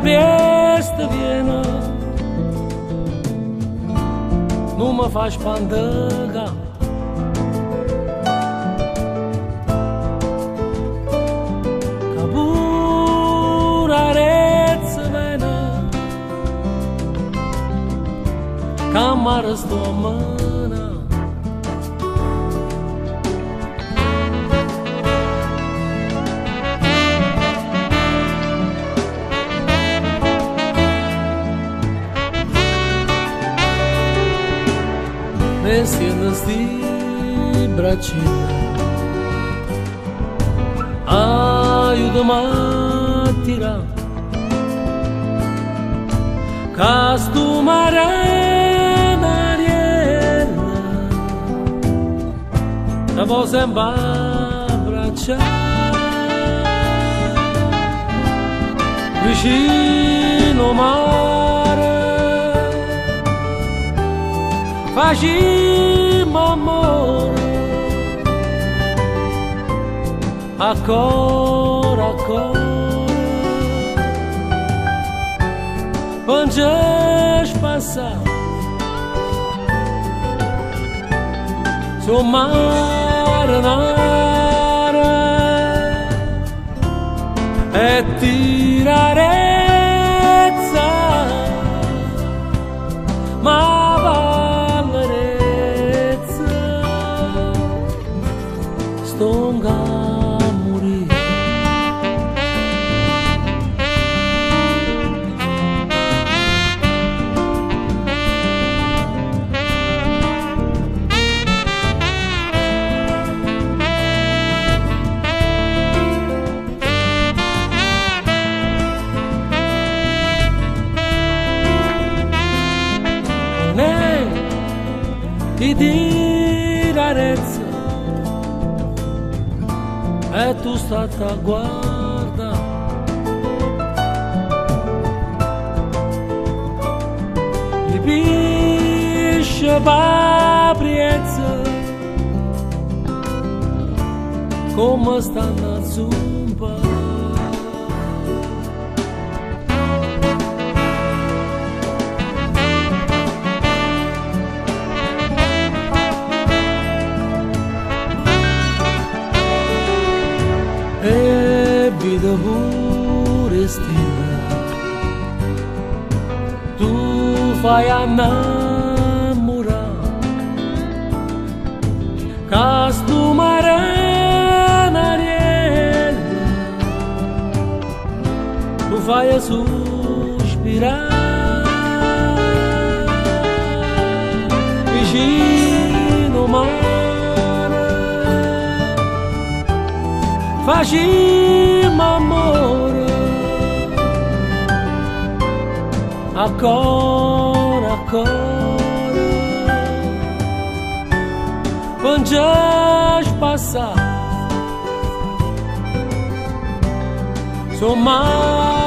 Prieste Viena nu mă faci pandăga. Ca burareță venă, ca marăs tu o mână. Nesienas di bracina, aiuto-mi a tirare, ca stu marana ariella, te vo sempre abbracciare, vicino mare. Facciamo amore, ancora, ancora, non c'è passato, su mare, e tirarezza, ma stonga a morire. Ti tirarezza e tu stata a guarda, li pisce papriezza come stanno a zumba. E vita pure stilla, tu fai innamorare, ca stu marana ariella, tu fai a sospirare, vicino mare. Facciamo amore, ancora, ancora, non c'è passato, insomma.